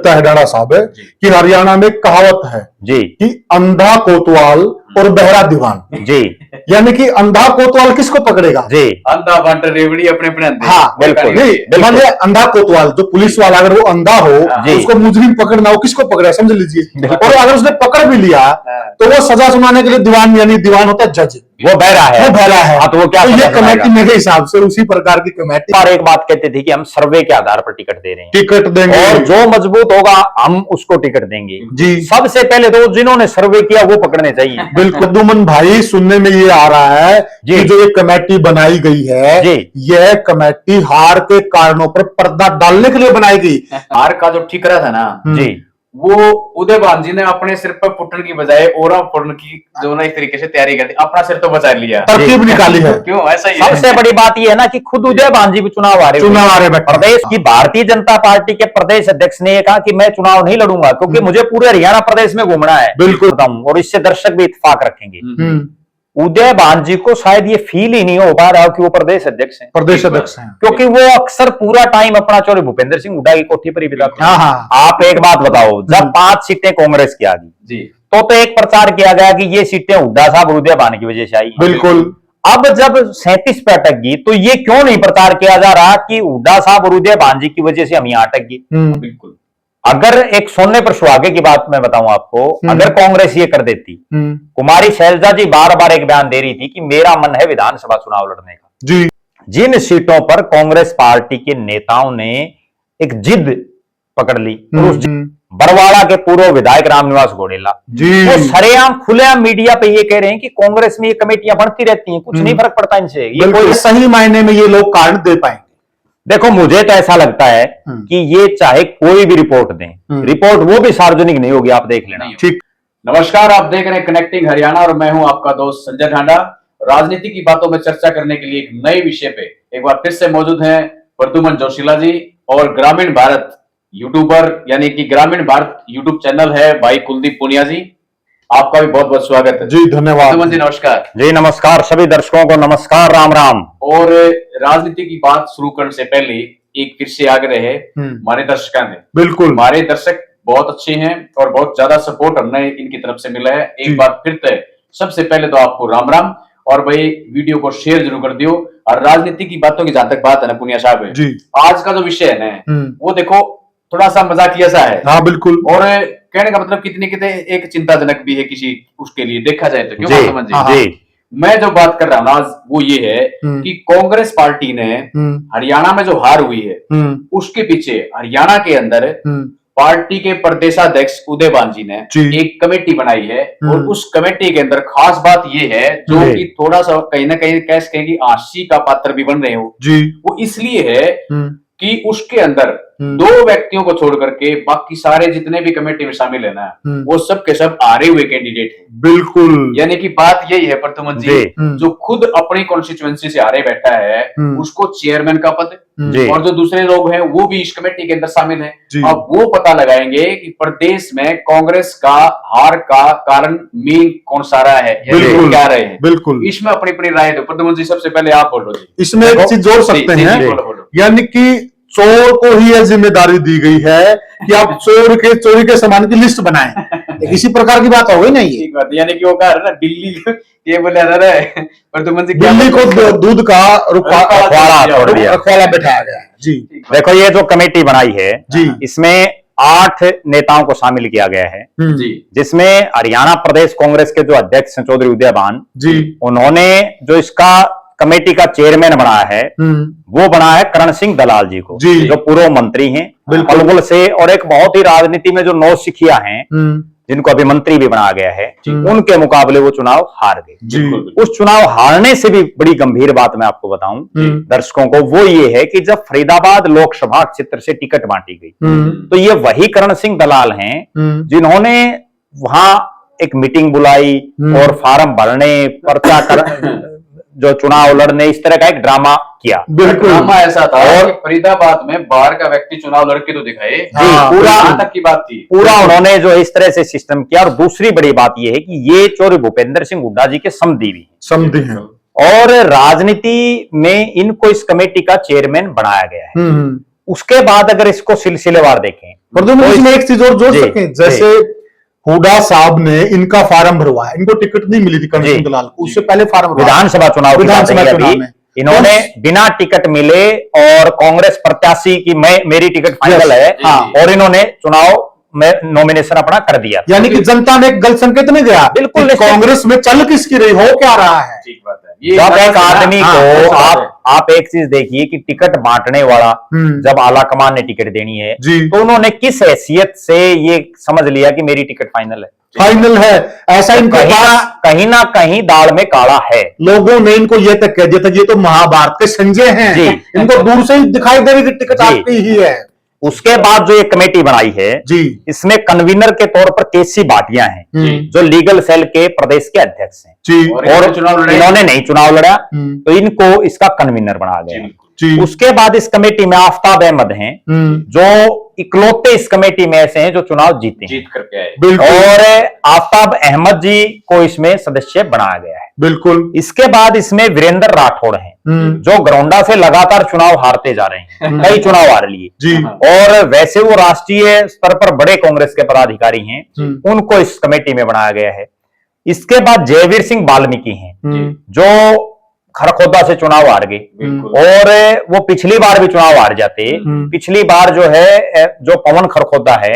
लगता है डाड़ा साहब है कि हरियाणा में कहावत है जी कि अंधा कोतवाल और बहरा दीवान जी, यानी कि अंधा कोतवाल किसको पकड़ेगा जी अंधा बांटर रेवड़ी अपने अपने अंधे। हाँ बिल्कुल, नहीं मान लिया अंधा कोतवाल जो पुलिस वाला अगर वो अंधा हो तो उसको मुजरिम पकड़ना हो किसको पकड़े समझ लीजिए और अगर उसने पकड़ भी लिया तो वो सजा सुनाने के लिए दीवान यानी दीवान होता है जज वो बहरा है, वो बहरा है हाँ, तो वो क्या तो ये सजा कमेटी सुनाएगा? मेरे हिसाब से उसी प्रकार की कमेटी और एक बात कहते थे कि हम सर्वे के आधार पर टिकट दे रहे हैं टिकट देंगे और जो मजबूत होगा हम उसको टिकट देंगे जी सबसे पहले तो जिन्होंने सर्वे किया वो पकड़ने चाहिए। बिल्कुल दुमन भाई सुनने में ये आ रहा है जी। कि जो ये कमेटी बनाई गई है जी। यह कमेटी हार के कारणों पर पर्दा डालने के लिए बनाई गई हार का जो ठिकरा था ना जी वो उदयभान जी ने अपने सिर पर पुटन की बजाय ओरा पुटन की जो ना एक तरीके से तैयारी कर दी, अपना सिर तो बचा लिया, तरकीब निकाली है क्यों ऐसा ही है? सबसे बड़ी बात यह है ना कि खुद उदयभान जी भी चुनाव आ रहे हैं। प्रदेश की भारतीय जनता पार्टी के प्रदेश अध्यक्ष ने कहा कि मैं चुनाव नहीं लड़ूंगा क्योंकि मुझे पूरे हरियाणा प्रदेश में घूमना है। बिल्कुल और इससे दर्शक भी इत्तेफाक रखेंगे। उदयभान जी को शायद ये फील ही नहीं हो पा रहा कि वो प्रदेश अध्यक्ष हैं, प्रदेश अध्यक्ष हैं क्योंकि वो अक्सर पूरा टाइम अपना चौधरी भूपेंद्र सिंह हुड्डा की कोठी पर ही बिताते हैं। हाँ। आप एक बात बताओ, जब 5 सीटें कांग्रेस की आ गई जी तो एक प्रचार किया गया कि ये सीटें हुड्डा साहब और उदयभान की वजह से आई। बिल्कुल अब जब 37 पे अटक गई तो ये क्यों नहीं प्रचार किया जा रहा कि हुड्डा साहब और उदयभान जी की वजह से हम यहाँ अटक गए। बिल्कुल अगर एक सोने पर सुहागे की बात मैं बताऊं आपको, अगर कांग्रेस ये कर देती, कुमारी शैलजा जी बार बार एक बयान दे रही थी कि मेरा मन है विधानसभा चुनाव लड़ने का जी जिन सीटों पर कांग्रेस पार्टी के नेताओं ने एक जिद पकड़ ली और उस बरवाड़ा के पूर्व विधायक रामनिवास घोडेला जी वो सरेआम खुलेआम मीडिया पे ये कह रहे हैं कि कांग्रेस में ये कमेटियां बढ़ती रहती हैं, कुछ नहीं फर्क पड़ता इनसे, ये कोई सही मायने में ये लोग कारण दे पाएंगे। देखो मुझे तो ऐसा लगता है कि ये चाहे कोई भी रिपोर्ट दें, रिपोर्ट वो भी सार्वजनिक नहीं होगी, आप देख लेना। ठीक। नमस्कार, आप देख रहे हैं कनेक्टिंग हरियाणा और मैं हूं आपका दोस्त संजय ढांडा। राजनीति की बातों में चर्चा करने के लिए एक नए विषय पे एक बार फिर से मौजूद हैं प्रद्युमन जोशीला जी और ग्रामीण भारत यूट्यूबर यानी कि ग्रामीण भारत यूट्यूब चैनल है भाई कुलदीप पुनिया जी, आपका भी बहुत बहुत स्वागत है जी। धन्यवाद प्रद्युमन जी, नमस्कार जी। नमस्कार सभी दर्शकों को, नमस्कार, राम राम। और राजनीति की बात शुरू करने से पहले एक फिर से आग्रह है हमारे दर्शकों ने, बिल्कुल हमारे दर्शक बहुत अच्छे हैं और बहुत ज्यादा सपोर्ट हमने इनकी तरफ से मिला है। एक बार फिर से सबसे पहले तो आपको राम राम और भाई वीडियो को शेयर जरूर कर दियो। और राजनीति की बातों की जहां तक बात है ना पुनिया साहब जी, आज का जो विषय है ना वो देखो थोड़ा सा मजाकिया सा है। हाँ बिल्कुल। और कहने का मतलब कितने कितने एक चिंताजनक भी है किसी उसके लिए देखा जाए तो, क्यों जी, समझ जी। मैं जो बात कर रहा हूँ आज वो ये है कि कांग्रेस पार्टी ने हरियाणा में जो हार हुई है उसके पीछे हरियाणा के अंदर पार्टी के प्रदेशाध्यक्ष उदयभान जी ने एक कमेटी बनाई है और उस कमेटी के अंदर खास बात ये है जो कि थोड़ा सा कहीं ना कहीं कैसे कहेंगे आशी का पात्र भी बन रहे हो जी, वो इसलिए है कि उसके अंदर 2 व्यक्तियों को छोड़ करके बाकी सारे जितने भी कमेटी में शामिल है ना वो सब के सब हारे हुए कैंडिडेट हैं। बिल्कुल। यानी कि बात यही है प्रद्युमन जी, जो खुद अपनी कॉन्स्टिट्यूएंसी से हारे बैठा है उसको चेयरमैन का पद और जो दूसरे लोग हैं वो भी इस कमेटी के अंदर शामिल हैं। अब वो पता लगाएंगे कि प्रदेश में कांग्रेस का हार का कारण मेन कौन सा रहा है, क्या रहे हैं। बिल्कुल इसमें अपनी अपनी राय दो। प्रद्युमन जी सबसे पहले आप बोलो जी। इसमें एक चीज जोड़ सकते हैं, यानी कि चोर को ही यह जिम्मेदारी दी गई है कि आप चोरी के सामान की लिस्ट बनाएं। इसी प्रकार की बात हो गई ना ये, यानी कि वो कह रहा है ना दिल्ली ये बोले प्रद्युमन जी दिल्ली को दूध का रखवाला बैठाया गया है जी। देखो ये जो कमेटी बनाई है जी इसमें 8 नेताओं को शामिल किया गया है जी, जिसमें हरियाणा प्रदेश कांग्रेस के जो अध्यक्ष हैं चौधरी उदयभान जी, उन्होंने जो इसका कमेटी का चेयरमैन बनाया है वो बनाया है करण सिंह दलाल जी को, जो पूर्व मंत्री हैं पलवल से और एक बहुत ही राजनीति में जो नौसिखिया हैं जिनको अभी मंत्री भी बनाया गया है, उनके मुकाबले वो चुनाव हार गए। उस चुनाव हारने से भी बड़ी गंभीर बात मैं आपको बताऊं दर्शकों को, वो ये है कि जब फरीदाबाद लोकसभा क्षेत्र से टिकट बांटी गई तो ये वही करण सिंह दलाल हैं जिन्होंने वहां एक मीटिंग बुलाई और फार्म भरने, पर्चा कर जो चुनाव लड़ने, इस तरह का एक ड्रामा किया। बिल्कुल ड्रामा ऐसा था और फरीदाबाद में बाहर का व्यक्ति चुनाव लड़के तो दिखाए, पूरा तक की बात थी, पूरा उन्होंने जो इस तरह से सिस्टम किया। और दूसरी बड़ी बात यह है कि ये चौधरी भूपेंद्र सिंह हुड्डा जी के समधी हैं और राजनीति में इनको इस कमेटी का चेयरमैन बनाया गया है। उसके बाद अगर इसको सिलसिलेवार देखें प्रद्युमन जी, इसमें एक चीज और जोड़ जी, सकें, जैसे हुडा साहब ने इनका फार्म भरवाया, इनको टिकट नहीं मिली थी करण जी, सिंह दलाल को, उससे पहले फार्म भरवाया विधानसभा चुनाव की बात विधानसभा है चुनाव अभी। में इन्होंने बिना टिकट मिले और कांग्रेस प्रत्याशी की मेरी टिकट फाइनल है, हाँ, और इन्होंने चुनाव में नॉमिनेशन अपना कर दिया। यानी कि जनता ने एक गलत संकेत नहीं दिया, बिल्कुल, कि कांग्रेस में चल किसकी रही, हो क्या रहा है। ठीक बात है। ये जब एक आदमी हाँ, को हाँ, आप एक चीज देखिए कि टिकट बांटने वाला जब आला कमान ने टिकट देनी है, जी, तो उन्होंने किस हैसियत से ये समझ लिया कि मेरी टिकट फाइनल है? फाइनल है, ऐसा इनके पास कहीं ना कहीं दाल में काला है। लोगों ने इनको ये तक कह दिया था, ये तो महाभारत के संजय हैं, जी। इनको दूर से ही दिखाई दे रही कि टिकट जी। आपकी ही है। उसके बाद जो ये कमेटी बनाई है जी, इसमें कन्वीनर के तौर पर केसी भाटिया हैं, जो लीगल सेल के प्रदेश के अध्यक्ष हैं, जी, और और इन्होंने नहीं चुनाव लड़ा, तो इनको इसका कन्वीनर बनाया गया। जी, उसके बाद इस कमेटी में आफ्ताब अहमद हैं, जो इकलौते इस कमेटी में ऐसे हैं जो चुनाव जीते हैं, जीत करके आए। बिल्कुल, और आफ्ताब अहमद जी को इसमें सदस्य बनाया गया है। बिल्कुल। इसके बाद इसमें वीरेंद्र राठौड़ हैं, जो गरौंडा से लगातार चुनाव हारते जा रहे हैं, कई चुनाव हार लिए, जी, और वैसे वो राष्ट्रीय स्तर पर बड़े कांग्रेस के पदाधिकारी हैं, उनको इस कमेटी में बनाया गया है। इसके बाद जयवीर सिंह वाल्मीकि हैं, जो खरखोदा से चुनाव हार गए, और वो पिछली बार भी चुनाव हार जाते। पिछली बार जो है, जो पवन खरखोदा है,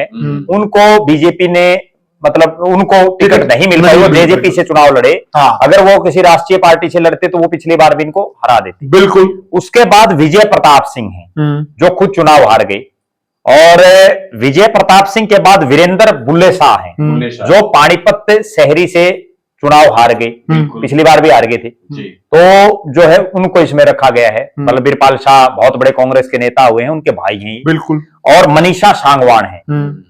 उनको बीजेपी ने, मतलब उनको टिकट नहीं मिल पाई, वो जेजेपी से चुनाव लड़े। हाँ। अगर वो किसी राष्ट्रीय पार्टी से लड़ते तो वो पिछली बार भी इनको हरा देते। बिल्कुल। उसके बाद विजय प्रताप सिंह हैं, जो खुद चुनाव हार गए, और विजय प्रताप सिंह के बाद वीरेंद्र बुल्ले शाह हैं, जो पानीपत शहरी से चुनाव हार गए, पिछली बार भी हार गए थे, तो जो है उनको इसमें रखा गया है। मतलब बीरपाल शाह बहुत बड़े कांग्रेस के नेता हुए हैं, उनके भाई हैं। बिल्कुल। और मनीषा सांगवान है,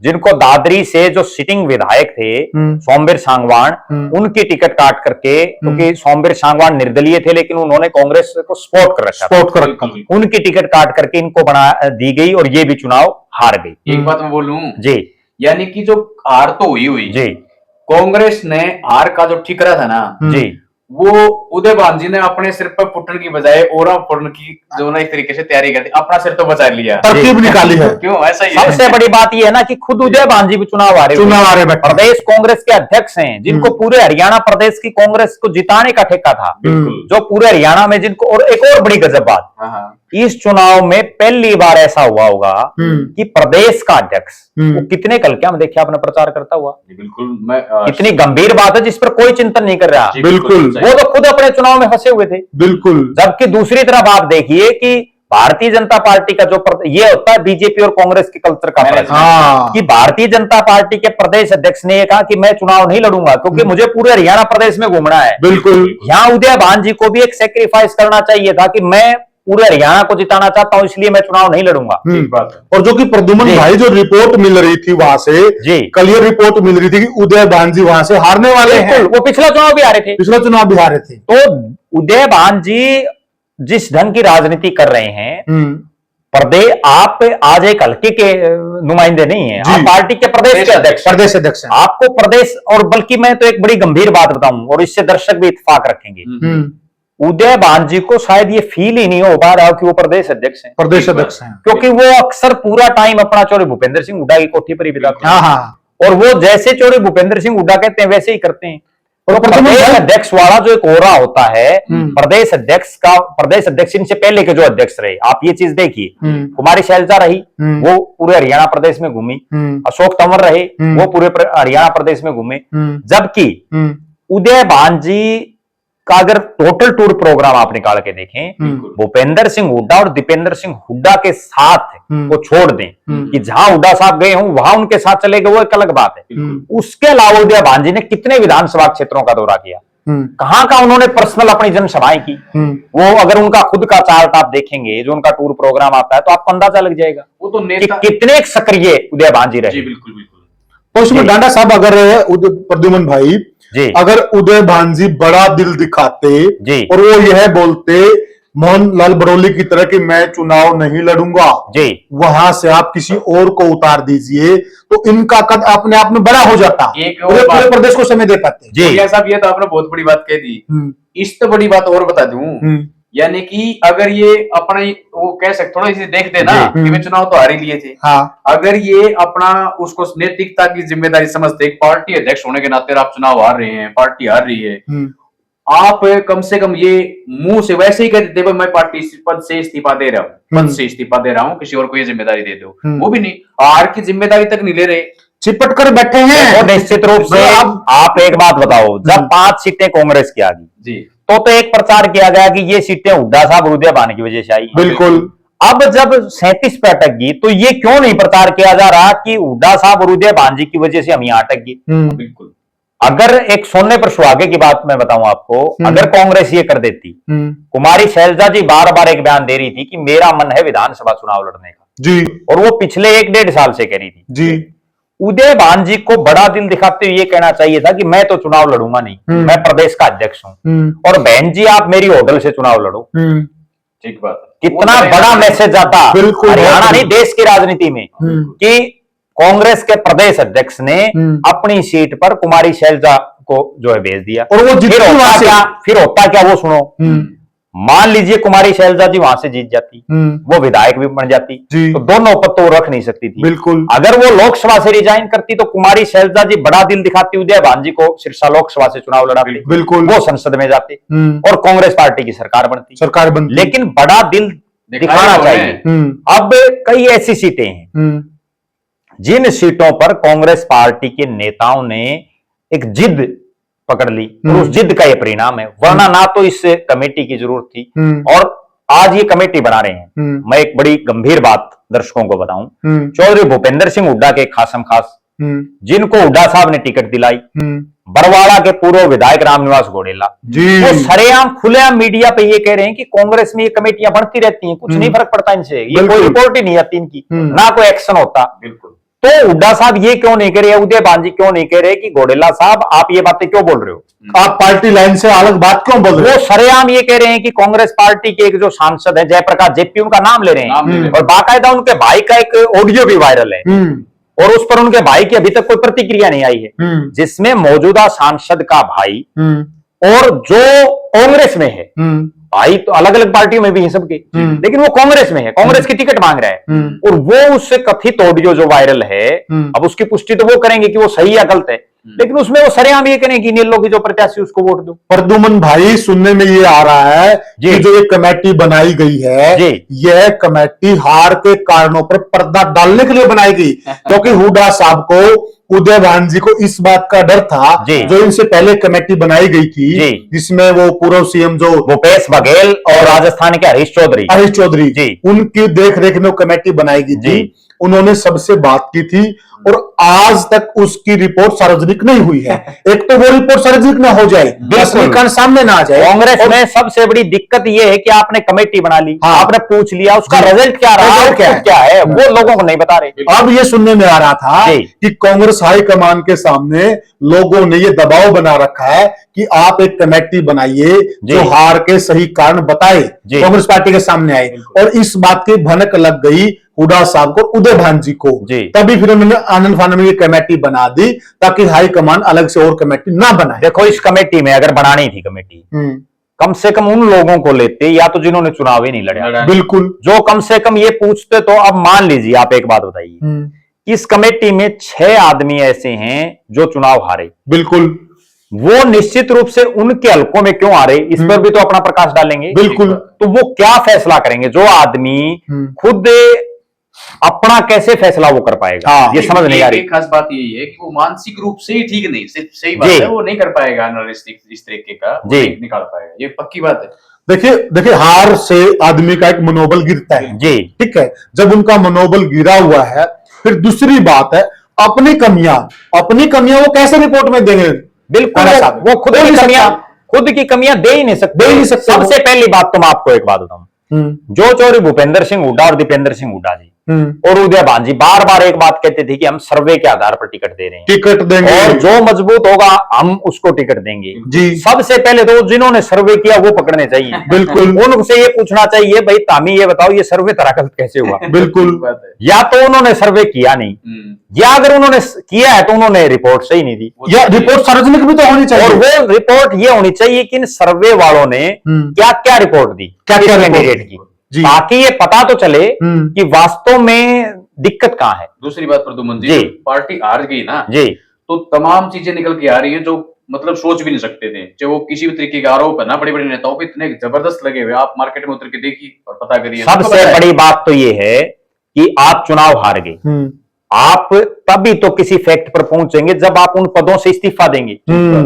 जिनको दादरी से जो सिटिंग विधायक थे सोमवीर सांगवान, उनकी टिकट काट करके, क्योंकि सोमवीर सांगवान निर्दलीय थे लेकिन उन्होंने कांग्रेस को सपोर्ट कर रखा, उनकी टिकट काट करके इनको बना दी गई, और ये भी चुनाव हार गई। एक बात मैं बोलूं जी, यानी कि जो हार तो हुई जी, कांग्रेस ने हार का जो ठिकरा था ना, जी, वो उदयभान जी ने अपने सिर पर फुटन की बजाय ओरा फोड़ने की जो ना एक तरीके से तैयारी कर दी, अपना सिर तो बचा लिया, तरकीब निकाली है। क्यों ऐसा ही है? सबसे बड़ी बात यह है ना कि खुद उदयभान जी भी चुनाव हारे, प्रदेश कांग्रेस के अध्यक्ष हैं, जिनको पूरे हरियाणा प्रदेश की कांग्रेस को जिताने का ठेका था, जो पूरे हरियाणा में जिनको, और एक और बड़ी गजब बात, इस चुनाव में पहली बार ऐसा हुआ होगा कि प्रदेश का अध्यक्ष वो कितने कल क्या हम देखिए अपना प्रचार करता हुआ। बिल्कुल, मैं कितनी गंभीर बात है जिस पर कोई चिंतन नहीं कर रहा। बिल्कुल, वो तो खुद अपने चुनाव में फंसे हुए थे। बिल्कुल। जबकि दूसरी तरफ आप देखिए कि भारतीय जनता पार्टी का जो ये होता है बीजेपी और कांग्रेस के कल्चर का फर्क, कि भारतीय जनता पार्टी के प्रदेश अध्यक्ष ने कहा कि मैं चुनाव नहीं लड़ूंगा क्योंकि मुझे पूरे हरियाणा प्रदेश में घूमना है। बिल्कुल। यहाँ उदयभान जी को भी एक सेक्रीफाइस करना चाहिए था कि मैं पूरे हरियाणा को जिताना चाहता हूं, इसलिए मैं चुनाव नहीं लड़ूंगा। और जो कि प्रद्युमन भाई, जो रिपोर्ट मिल रही थी वहां से, क्लियर रिपोर्ट मिल रही थी कि उदयभान जी वहां से हारने वाले हैं। वो पिछला चुनाव भी हारे थे, तो उदयभान जी जिस ढंग की राजनीति कर रहे हैं, प्रदेश, आप आज एक हल्के के नुमाइंदे नहीं है, आप पार्टी के प्रदेश के अध्यक्ष हैं। आपको प्रदेश, और बल्कि मैं तो एक बड़ी गंभीर बात बताऊं, और इससे दर्शक भी इत्तेफाक रखेंगे, उदयभान जी को शायद ये फील ही नहीं हो पा रहा कि वो प्रदेश अध्यक्ष हैं, क्योंकि वो अक्सर पूरा टाइम अपना चौधरी भूपेंद्र सिंह हुड्डा की कोठी पर ही बिताते हैं, और वो जैसे चौधरी भूपेंद्र सिंह हुड्डा कहते हैं वैसे ही करते हैं। और प्रदेश अध्यक्ष वाला जो एक ओरा होता है, प्रदेश अध्यक्ष इनसे पहले के जो अध्यक्ष रहे, आप ये चीज देखिए, कुमारी शैलजा रही, वो पूरे हरियाणा प्रदेश में घूमी, अशोक तंवर रहे, वो पूरे हरियाणा प्रदेश में घूमे, जबकि उदयभान जी का अगर टोटल टूर प्रोग्राम आप निकाल के देखें, भूपेंद्र सिंह हुड्डा और दीपेंद्र सिंह हुड्डा के साथ को छोड़ दें, कि जहां हुड्डा साहब गए हों वहां उनके साथ चले गए, वो एक अलग बात है। उसके अलावा उदयभान जी ने कितने विधानसभा क्षेत्रों का दौरा किया, कहां का उन्होंने पर्सनल अपनी जनसभाएं की, वो अगर उनका खुद का चार्ट आप देखेंगे, जो उनका टूर प्रोग्राम आता है, तो आपको अंदाजा लग जाएगा वो तो नेता कितने सक्रिय उदयभान जी रहे। बिल्कुल बिल्कुल। तो उसमें डांडा साहब, अगर प्रद्युमन भाई जी, अगर उदयभान जी बड़ा दिल दिखाते जी, और वो यह बोलते मोहनलाल बरौली की तरह कि मैं चुनाव नहीं लड़ूंगा जी, वहां से आप किसी और को उतार दीजिए, तो इनका कद अपने आप में बड़ा हो जाता, पूरे प्रदेश को समय दे पाते। जी साहब, ये तो आपने बहुत बड़ी बात कह दी। इस तो बड़ी बात और बता दूं यानी कि अगर ये अपना वो कह सकते थोड़ा इसे देखते ना कि वे चुनाव तो हार ही लिए थे। हाँ। अगर ये अपना उसको नैतिकता की जिम्मेदारी समझते, एक पार्टी अध्यक्ष होने के नाते आप चुनाव हार रहे हैं, पार्टी हार रही है, आप कम से कम ये मुंह से वैसे ही कह देते भाई मैं पार्टी पद से इस्तीफा दे रहा हूँ, पद से इस्तीफा दे रहा हूँ, किसी और को ये जिम्मेदारी दे दो। वो भी नहीं, हार की जिम्मेदारी तक नहीं ले रहे, चिपट कर बैठे हैं। और निश्चित रूप से आप एक बात बताओ, जब 5 सीटें कांग्रेस की आ गई जी तो एक प्रचार किया गया कि ये सीटें हुड्डा साहब और उदय भान की वजह से आई। बिल्कुल। अब जब 37 पे अटक गई तो ये क्यों नहीं प्रचार किया जा रहा कि हुड्डा साहब और उदय भान जी की वजह से हम यहाँ अटक गए। बिल्कुल। अगर एक सोने पर सुहागे की बात मैं बताऊं आपको, अगर कांग्रेस ये कर देती, कुमारी शैलजा जी बार बार एक बयान दे रही थी कि मेरा मन है विधानसभा चुनाव लड़ने का जी, और वो पिछले 1-1.5 साल से कह रही थी जी। उदय भान जी को बड़ा दिल दिखाते हुए ये कहना चाहिए था कि मैं तो चुनाव लड़ूंगा नहीं, मैं प्रदेश का अध्यक्ष हूं, और बहन जी आप मेरी होटल से चुनाव लड़ो। ठीक बात। कितना बड़ा मैसेज आता हरियाणा नहीं देश की राजनीति में कि कांग्रेस के प्रदेश अध्यक्ष ने अपनी सीट पर कुमारी शैलजा को जो है भेज दिया। और वो फिर होता क्या वो सुनो, मान लीजिए कुमारी शैलजा जी वहां से जीत जाती, वो विधायक भी बन जाती, तो दोनों पद तो वो रख नहीं सकती थी। बिल्कुल। अगर वो लोकसभा से रिजाइन करती तो कुमारी शैलजा जी बड़ा दिल दिखाती उदय भान जी को सिरसा लोकसभा से चुनाव लड़ाती, बिल्कुल, वो संसद में जाते और कांग्रेस पार्टी की सरकार बनती। लेकिन बड़ा दिल दिखाना चाहिए। अब कई ऐसी सीटें हैं जिन सीटों पर कांग्रेस पार्टी के नेताओं ने एक जिद पकड़ ली और उस जिद का ये परिणाम है, वरना ना तो इस कमेटी की जरूरत थी। और आज ये कमेटी बना रहे हैं। मैं एक बड़ी गंभीर बात दर्शकों को बताऊं, चौधरी भूपेंद्र सिंह हुड्डा के खासम खास जिनको हुड्डा साहब ने टिकट दिलाई, बरवाड़ा के पूर्व विधायक रामनिवास घोडेला, वो सरेआम खुलेआम मीडिया पे ये कह रहे हैं कि कांग्रेस में ये कमेटियां बढ़ती रहती हैं, कुछ नहीं फर्क पड़ता इनसे, ये कोई रिपोर्ट ही नहीं आती इनकी, ना कोई एक्शन होता। बिल्कुल। तो हुड्डा साहब ये क्यों नहीं कह रहे, उदय भान जी क्यों नहीं कह रहे कि घोडेला साहब आप ये बातें क्यों बोल रहे हो, आप पार्टी लाइन से अलग बात क्यों बोल रहे हो? वो सरेआम ये कह रहे हैं कि कांग्रेस पार्टी के एक जो सांसद है जयप्रकाश जेपी, उनका नाम ले रहे हैं और बाकायदा उनके भाई का एक ऑडियो भी वायरल है और उस पर उनके भाई की अभी तक कोई प्रतिक्रिया नहीं आई है, जिसमें मौजूदा सांसद का भाई और जो कांग्रेस में है, भाई तो अलग अलग पार्टियों में भी हैं सबके, लेकिन वो कांग्रेस में है, कांग्रेस की टिकट मांग रहा है और वो उससे कथित ऑडियो जो वायरल है, अब उसकी पुष्टि तो वो करेंगे कि वो सही या गलत है, लेकिन उसमें वो सरेआम ये करें कि नीलो की जो प्रत्याशी उसको वोट दो। प्रद्युमन भाई, सुनने में ये आ रहा है कि जो ये कमेटी बनाई गई है, यह कमेटी हार के कारणों पर पर्दा डालने के लिए बनाई गई, क्योंकि हुड्डा साहब को, उदय भान जी को इस बात का डर था, जो इनसे पहले कमेटी बनाई गई थी जिसमें वो पूर्व सीएम जो भूपेश बघेल और राजस्थान के हरीश चौधरी उनकी देख रेख में कमेटी बनाई गई थी, उन्होंने सबसे बात की थी और आज तक उसकी रिपोर्ट सार्वजनिक नहीं हुई है। एक तो वो रिपोर्ट सार्वजनिक ना हो जाए, असलीकरण सामने ना आ जाए। कांग्रेस में सबसे बड़ी दिक्कत ये है कि आपने कमेटी बना ली, आपने पूछ लिया, उसका रिजल्ट क्या रहा, क्या है वो लोगों को नहीं बता रहे। अब ये सुनने में आ रहा था कि कांग्रेस हाईकमान के सामने लोगों ने ये दबाव बना रखा है कि आप एक कमेटी बनाइए जो हार के सही कारण बताए, कांग्रेस पार्टी के सामने आए, और इस बात की भनक लग गई हुड्डा साहब को, उदय भान जी को, तभी फिर उन्होंने आनंद फानन में ये कमेटी बना दी ताकि हाईकमान अलग से और कमेटी ना बनाए। देखो इस कमेटी में अगर बनानी थी कमेटी, कम से कम उन लोगों को लेते या तो जिन्होंने चुनाव ही नहीं लड़ा, बिल्कुल, जो कम से कम ये पूछते। तो अब मान लीजिए आप एक बात बताइए, इस कमेटी में 6 आदमी ऐसे हैं जो चुनाव हारे, बिल्कुल, वो निश्चित रूप से उनके हलकों में क्यों आ रहे, इस पर भी तो अपना प्रकाश डालेंगे। बिल्कुल। तो वो क्या फैसला करेंगे, जो आदमी खुद अपना कैसे फैसला वो कर पाएगा, ये समझ नहीं आ रही। खास बात यही है कि वो मानसिक रूप से ही ठीक नहीं, सही बात है, वो नहीं कर पाएगा इस तरीके का, निकाल पाएगा, ये पक्की बात है। देखिए हार से आदमी का एक मनोबल गिरता है जी, ठीक है। जब उनका मनोबल गिरा हुआ है, फिर दूसरी बात है अपनी कमियां वो कैसे रिपोर्ट में देंगे? बिल्कुल, वो खुद की कमियां दे ही नहीं सकते। सबसे पहली बात तो मैं आपको एक बात बताऊं, जो चौधरी भूपेंद्र सिंह हुड्डा और दीपेंद्र सिंह हुड्डा जी, और उदय भान जी बार बार एक बात कहते थे कि हम सर्वे के आधार पर टिकट दे रहे हैं, टिकट देंगे और जो मजबूत होगा हम उसको टिकट देंगे जी। सबसे पहले तो जिन्होंने सर्वे किया वो पकड़ने चाहिए, बिल्कुल। उनसे ये पूछना चाहिए भाई तामी ये बताओ ये सर्वे तेरा गलत कैसे हुआ। बिल्कुल। या तो उन्होंने सर्वे किया नहीं, या अगर उन्होंने किया है तो उन्होंने रिपोर्ट सही नहीं दी, या रिपोर्ट सार्वजनिक भी तो होनी चाहिए, और वो रिपोर्ट ये होनी चाहिए कि इन सर्वे वालों ने क्या क्या रिपोर्ट दी, क्या क्या कैंडिडेट की, ताकि ये पता तो चले कि वास्तव में दिक्कत कहां है। दूसरी बात प्रद्युमन जी, पार्टी हार गई ना जी, तो तमाम चीजें निकल के आ रही है जो मतलब सोच भी नहीं सकते थे, चाहे वो किसी भी तरीके का आरोप है ना, बड़े बड़े नेताओं पे इतने जबरदस्त लगे हुए, आप मार्केट में उतर के देखिए और पता करिए। सबसे बड़ी बात तो ये है कि आप चुनाव हार गए, आप तभी तो किसी फैक्ट पर पहुंचेंगे जब आप उन पदों से इस्तीफा देंगे।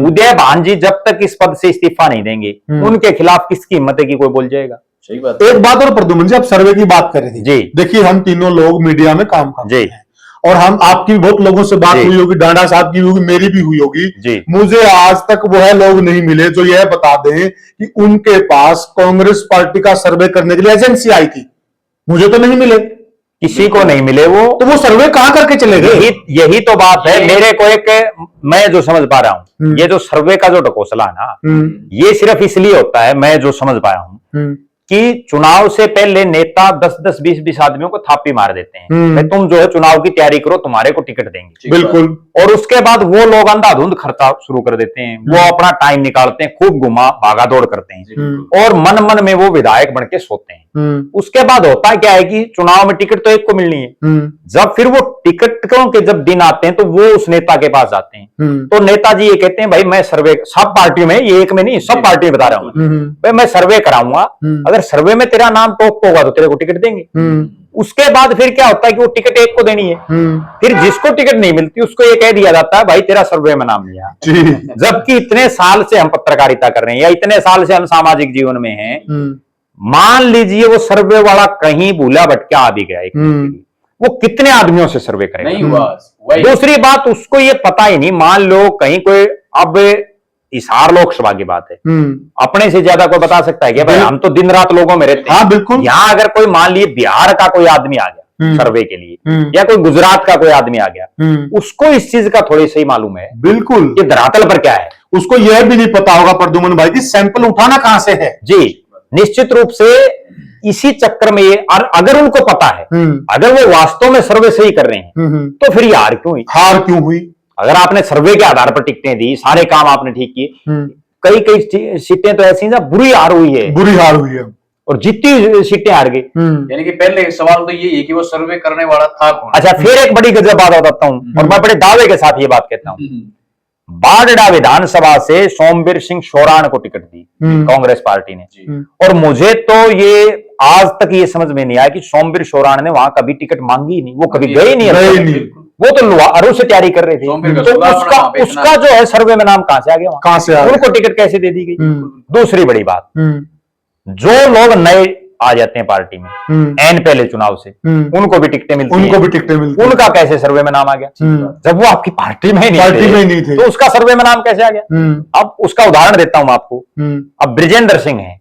उदय भान जी जब तक इस पद से इस्तीफा नहीं देंगे उनके खिलाफ किसकी हिम्मत है कि कोई बोल जाएगा। सही बात। एक बात और प्रद्युमन जी, आप सर्वे की बात कर रहे थे जी, देखिए हम तीनों लोग मीडिया में काम करते हैं और हम आपकी बहुत लोगों से बात हुई होगी, डांडा साहब की होगी, मेरी भी हुई होगी, मुझे आज तक वह लोग नहीं मिले जो यह बता दें कि उनके पास कांग्रेस पार्टी का सर्वे करने के लिए एजेंसी आई थी। मुझे तो नहीं मिले, किसी को नहीं मिले, वो सर्वे कहां करके चले गए। यही तो बात है। मेरे को मैं जो समझ पा रहा हूं, ये जो सर्वे का जो ढकोसला है ना, ये सिर्फ इसलिए होता है, मैं जो समझ पाया हूं कि चुनाव से पहले नेता 10-10, 20-20 आदमियों को थापी मार देते हैं, तुम जो है चुनाव की तैयारी करो, तुम्हारे को टिकट देंगे। बिल्कुल। और उसके बाद वो लोग अंधाधुंध खर्चा शुरू कर देते हैं, वो अपना टाइम निकालते हैं, खूब घुमा भागा दौड़ करते हैं और मन मन में वो विधायक बन के सोते हैं। उसके बाद होता क्या है कि चुनाव में टिकट तो एक को मिलनी है, जब फिर वो टिकटों के जब दिन आते हैं तो वो उस नेता के पास जाते हैं, तो नेताजी ये कहते हैं भाई मैं सर्वे, सब पार्टी में, ये एक में नहीं सब पार्टी में बता रहा हूं, भाई मैं सर्वे कराऊंगा, अगर सर्वे में तेरा नाम टॉप होगा तो तेरे को टिकट देंगे। उसके बाद फिर क्या होता है कि वो टिकट एक को देनी है, फिर जिसको टिकट नहीं मिलती उसको ये कह दिया जाता है भाई तेरा सर्वे में नाम नहीं आया। जबकि इतने साल से हम पत्रकारिता कर रहे हैं या इतने साल से हम सामाजिक जीवन में हैं, मान लीजिए वो सर्वे वाला कहीं भूला भटका आ भी गया, वो कितने आदमियों से सर्वे करेगा? नहीं हुआ। दूसरी बात उसको ये पता ही नहीं, मान लो कहीं कोई, अब हिसार लोकसभा की बात है, अपने से ज्यादा कोई बता सकता है क्या? भाई हम तो दिन रात लोगों में रहते हैं। हाँ बिल्कुल। यहाँ अगर कोई मान लीजिए बिहार का कोई आदमी आ गया सर्वे के लिए, या कोई गुजरात का कोई आदमी आ गया, उसको इस चीज का थोड़ी सही मालूम है बिल्कुल कि धरातल पर क्या है, उसको यह भी नहीं पता होगा प्रद्युमन भाई की सैंपल उठाना कहां से है। जी, निश्चित रूप से इसी चक्कर में ये, और अगर उनको पता है, अगर वो वास्तव में सर्वे सही कर रहे हैं तो फिर ये हार क्यों हुई? अगर आपने सर्वे के आधार पर टिकटें दी, सारे काम आपने ठीक किए, कई सीटें तो ऐसी ना बुरी हार हुई है और जितनी सीटें हार गई। यानी कि पहले सवाल तो ये है कि वो सर्वे करने वाला था कौन। अच्छा, फिर एक बड़ी गजब बात बताता हूं और मैं बड़े दावे के साथ ये बात कहता हूं, बारडा विधानसभा से सोमवीर सिंह शोराण को टिकट दी कांग्रेस पार्टी ने, और मुझे तो ये आज तक ये समझ में नहीं आया कि सोमवीर शोराण ने वहां कभी टिकट मांगी नहीं, वो कभी गए नहीं, वो तो लुहारों से तैयारी कर रहे थे, तो उसका जो है सर्वे में नाम कहां से आ गया, कहां से आ गया, उनको टिकट कैसे दे दी गई। दूसरी बड़ी बात, जो लोग नए आ जाते हैं पार्टी में एन पहले चुनाव से, उनको भी टिकटें मिलती हैं, उनका कैसे सर्वे में नाम आ गया जब वो आपकी पार्टी में नहीं थे, तो उसका सर्वे में नाम कैसे आ गया। अब उसका उदाहरण देता हूं आपको। अब ब्रिजेंद्र सिंह है,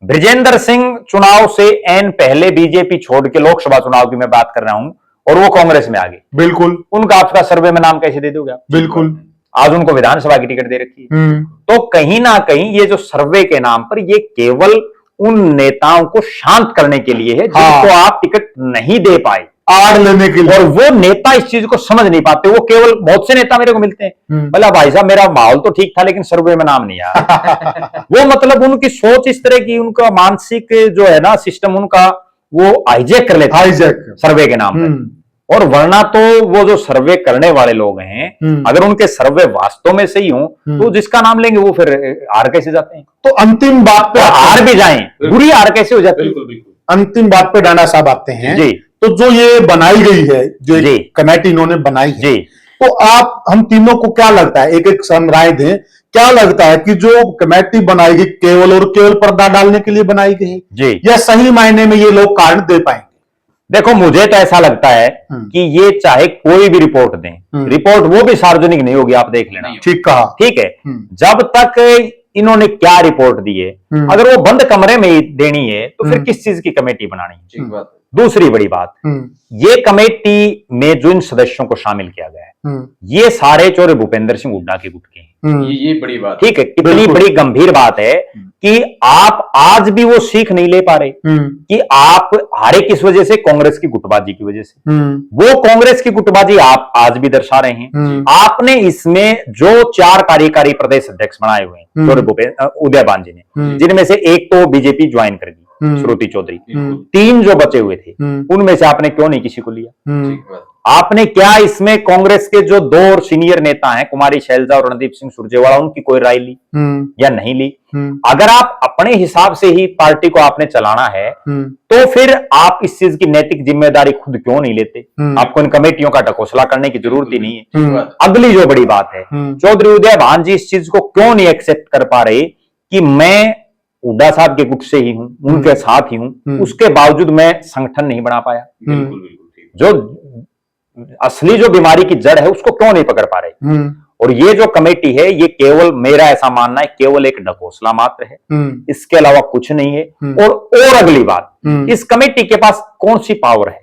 ब्रिजेंद्र सिंह चुनाव से एन पहले बीजेपी छोड़ के, लोकसभा चुनाव की मैं बात कर रहा हूं, और वो कांग्रेस में आ गए, बिल्कुल, उनका आपका सर्वे में नाम कैसे दे दोगे? बिल्कुल, आज उनको विधानसभा की टिकट दे रखी है। तो कहीं ना कहीं ये जो सर्वे के नाम पर, ये केवल उन नेताओं को शांत करने के लिए है जिनको आप टिकट नहीं दे पाए, आड़ लेने के लिए, और वो नेता इस चीज को समझ नहीं पाते। वो केवल, बहुत से नेता मेरे को मिलते हैं, बोला भाई साहब मेरा माहौल तो ठीक था लेकिन सर्वे में नाम नहीं आया। वो मतलब उनकी सोच इस तरह की, उनका मानसिक जो है ना सिस्टम, उनका वो हाईजैक कर लेता है सर्वे के नाम पर। और वरना तो वो जो सर्वे करने वाले लोग हैं, अगर उनके सर्वे वास्तव में सही हो तो जिसका नाम लेंगे वो फिर हार कैसे जाते हैं। तो अंतिम बात पे हार भी जाएं, बुरी हार कैसे हो जाती है। अंतिम बात पे डांडा साहब आते हैं जी। तो जो ये बनाई गई है, जो कमेटी इन्होंने बनाई है, तो आप, हम तीनों को क्या लगता है, एक एक राय दें, क्या लगता है कि जो कमेटी बनाई गई केवल और केवल पर्दा डालने के लिए बनाई गई जी, या सही मायने में ये लोग कारण दे पाएंगे? देखो, मुझे तो ऐसा लगता है कि ये चाहे कोई भी रिपोर्ट दें, रिपोर्ट वो भी सार्वजनिक नहीं होगी, आप देख लेना। ठीक कहा, ठीक है। जब तक इन्होंने क्या रिपोर्ट दी है, अगर वो बंद कमरे में ही देनी है तो फिर किस चीज की कमेटी बनानी है। दूसरी बड़ी बात, ये कमेटी में जो इन सदस्यों को शामिल किया गया है, ये सारे चोर भूपेंद्र सिंह हुड्डा के गुट के हैं। ये बड़ी बात, ठीक है। कितनी बड़ी गंभीर बात है कि आप आज भी वो सीख नहीं ले पा रहे कि आप हारे किस वजह से, कांग्रेस की गुटबाजी की वजह से। वो कांग्रेस की गुटबाजी आप आज भी दर्शा रहे हैं। आपने इसमें जो 4 कार्यकारी प्रदेश अध्यक्ष बनाए हुए हैं चौधरी उदय भान जी ने, जिनमें से एक तो बीजेपी ज्वाइन कर दी, श्रुति चौधरी, 3 जो बचे हुए थे उनमें से आपने क्यों नहीं किसी को लिया? आपने क्या इसमें कांग्रेस के जो 2 और सीनियर नेता हैं, कुमारी शैलजा और रणदीप सिंह सुरजेवाला, उनकी कोई राय ली या नहीं ली? अगर आप अपने हिसाब से ही पार्टी को आपने चलाना है तो फिर आप इस चीज की नैतिक जिम्मेदारी खुद क्यों नहीं लेते? आपको इन कमेटियों का ढकोसला करने की जरूरत ही नहीं है। अगली जो बड़ी बात है, चौधरी उदय भान जी इस चीज को क्यों नहीं एक्सेप्ट कर पा रहे कि मैं हुड्डा साहब के गुट से ही हूं, उनके साथ ही हूं, उसके बावजूद मैं संगठन नहीं बना पाया? जो असली जो बीमारी की जड़ है उसको क्यों नहीं पकड़ पा रहे? और ये जो कमेटी है, ये केवल, मेरा ऐसा मानना है, केवल एक ढकोसला मात्र है, इसके अलावा कुछ नहीं है। और अगली बात, इस कमेटी के पास कौन सी पावर है?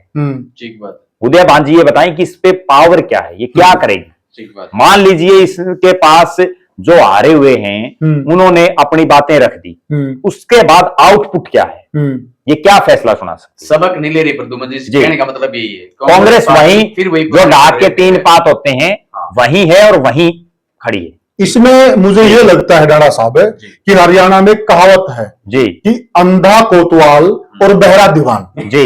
ठीक बात। उदय भान जी ये बताएं कि इस पे पावर क्या है, ये क्या करेगी? ठीक बात। मान लीजिए इसके पास जो हारे हुए हैं उन्होंने अपनी बातें रख दी, उसके बाद आउटपुट क्या है? ये क्या फैसला सुना सकते? सबक नहीं ले रही प्रद्युमन जी, कहने का मतलब यही है। कांग्रेस वहीं, फिर वही जो डाक के 3 पात होते हैं वहीं है और वहीं खड़ी है। इसमें मुझे ये लगता है डाड़ा साहब कि हरियाणा में कहावत है जी कि अंधा कोतवाल और बहरा दीवान जी,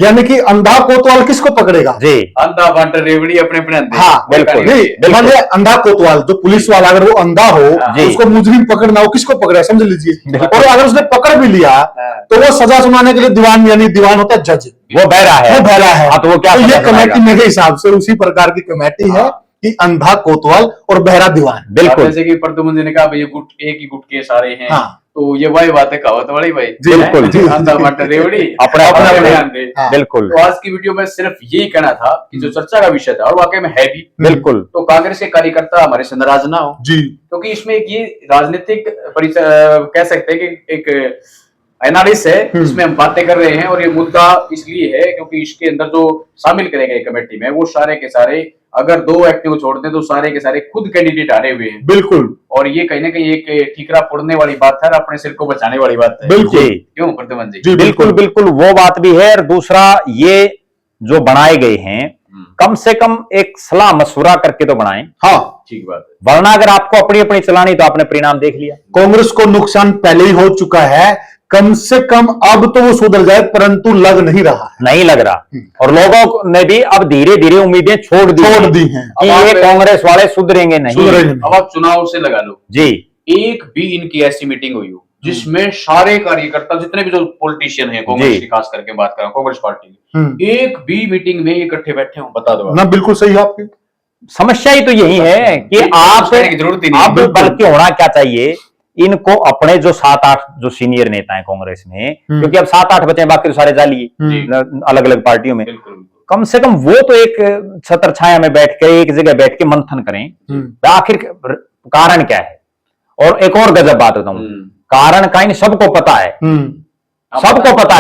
यानी कि अंधा कोतवाल किसको पकड़ेगा? जी, अंधा बांटर रेवड़ी अपने अपने अंधे। हाँ बिल्कुल। नहीं, मान लिया अंधा कोतवाल, जो पुलिस वाला अगर वो अंधा हो जी, उसको मुजरिम पकड़ना, वो किसको पकड़ेगा समझ लीजिए। और अगर उसने पकड़ भी लिया तो वो सजा सुनाने के लिए दीवान, यानी दीवान होता है जज, वो बहरा है, वो बहरा है। हाँ, तो वो क्या तो ये सजा कमेटी सुनाएगा? मेरे हिसाब से उसी प्रकार की कमेटी है कि अंधा कोतवाल और बहरा दीवान। बिल्कुल। जैसे कि प्रद्युमन जी ने कहा भाई ये गुट, एक ही गुट के सारे हैं। हाँ। तो ये वही बात है, कहावत वाली भाई। बिल्कुल जी, अंधा बांटर रेवड़ी अपने अपने अंधे। बिल्कुल। तो आज की वीडियो में सिर्फ यही कहना था कि जो चर्चा का विषय था, और वाकई में है भी, बिल्कुल, तो कांग्रेस के कार्यकर्ता हमारे से नाराज ना हो जी, क्योंकि इसमें एक ये राजनीतिक कह सकते हैं कि एक एनालिसिस है, इसमें हम बातें कर रहे हैं। और ये मुद्दा इसलिए है क्योंकि इसके अंदर जो शामिल करे गए कमेटी में, वो सारे के सारे, अगर 2 व्यक्ति को छोड़ दें तो सारे के सारे खुद कैंडिडेट हारे हुए हैं। बिल्कुल। और ये कहीं ना कहीं एक ठीकरा फोड़ने वाली बात है, अपने सिर को बचाने वाली बात है। बिल्कुल। क्यों प्रद्युमन जी? जी बिल्कुल बिल्कुल, वो बात भी है। और दूसरा, ये जो बनाए गए हैं कम से कम एक सलाह मशवरा करके तो बनाएं। हाँ ठीक बात है। वरना अगर आपको अपनी अपनी चलानी, तो आपने परिणाम देख लिया। कांग्रेस को नुकसान पहले ही हो चुका है, कम से कम अब तो वो सुधर जाए, परंतु लग नहीं रहा है, नहीं लग रहा। और लोगों ने भी अब धीरे धीरे उम्मीदें छोड़ दी हैं कि ये कांग्रेस वाले सुधरेंगे नहीं। अब आप चुनाव से लगा लो जी, एक भी इनकी ऐसी मीटिंग हुई हो जिसमें सारे कार्यकर्ता, जितने भी जो पॉलिटिशियन हैं कांग्रेस की, खास करके बात करें कांग्रेस पार्टी की, एक भी मीटिंग में इकट्ठे बैठे हो? बता दो ना। बिल्कुल सही है आपकी समस्या ही तो यही है कि आप, जरूरत ही नहीं। अब बल्कि होना क्या चाहिए, इनको अपने जो 7-8 जो सीनियर नेता हैं कांग्रेस में, क्योंकि अब 7-8 बचे हैं, बाकी तो सारे जाली अलग अलग पार्टियों में, कम से कम वो तो एक छत्र छाया में बैठ के, एक जगह बैठ के मंथन करें आखिर कारण क्या है। और एक और गजब बात बताऊं, कारण का इन सबको पता है, सबको पता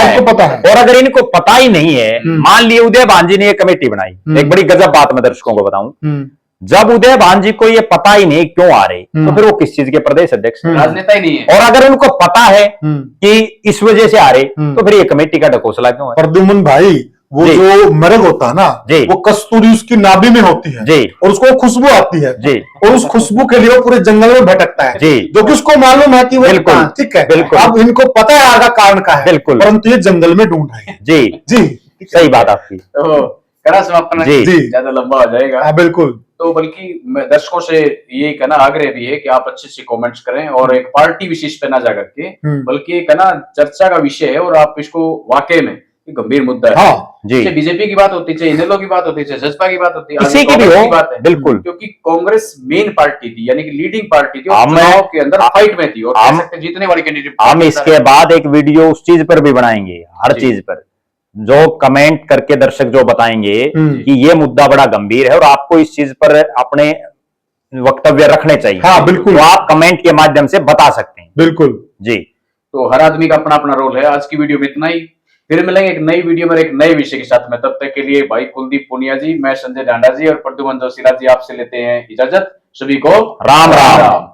है। और अगर इनको पता ही नहीं है, मान लिए उदय भान जी ने ये कमेटी बनाई, एक बड़ी गजब बात मैं दर्शकों को बताऊं, जब उदय भान जी को ये पता ही नहीं क्यों आ रहे, तो फिर वो किस चीज के प्रदेश अध्यक्ष, राजनेता ही नहीं है। और अगर उनको पता है कि इस वजह से आ रहे, तो फिर ये कमेटी का ढकोसला क्यों है? प्रद्युमन भाई, वो जो मरग होता है ना, वो कस्तूरी उसकी नाभि में होती है जी, और उसको खुशबू आती है जी, और उस खुशबू के लिए वो पूरे जंगल में भटकता है जी, जो कि उसको मालूम है कि वो ठीक है, बिल्कुल। अब इनको पता है आगा कारण का है, बिल्कुल, परंतु ये जंगल में ढूंढ रहे हैं। जी जी, सही बात आपकी। तो करा समापन जी, ज्यादा लंबा हो जाएगा। बिल्कुल। तो बल्कि दर्शकों से ये कहना आग्रह भी है कि आप अच्छे से कमेंट्स करें, और एक पार्टी विशेष पे ना जाकर के, बल्कि एक ना चर्चा का विषय है, और आप इसको वाकई में गंभीर मुद्दा है। हाँ, जी। चाहे बीजेपी की बात होती, चाहे इनेलो की बात होती, चाहे जसपा की बात होती, किसी की भी हो, बात है, बिल्कुल, क्योंकि कांग्रेस मेन पार्टी थी, यानी कि लीडिंग पार्टी थी, और चुनाव के अंदर फाइट में थी, और कह सकते हैं जीतने वाली कैंडिडेट। हम इसके बाद एक वीडियो उस चीज पर भी बनाएंगे, हर चीज पर, जो कमेंट करके दर्शक जो बताएंगे कि ये मुद्दा बड़ा गंभीर है और आपको इस चीज पर अपने वक्तव्य रखने चाहिए। हाँ बिल्कुल, तो आप कमेंट के माध्यम से बता सकते हैं। बिल्कुल जी। तो हर आदमी का अपना अपना रोल है। आज की वीडियो में इतना ही। फिर मिलेंगे एक नई वीडियो में एक नए विषय के साथ में। तब तक के लिए भाई कुलदीप पुनिया जी, मैं संजय डांडा जी और प्रद्युमन जोशीला जी आपसे लेते हैं इजाजत। सभी को राम राम।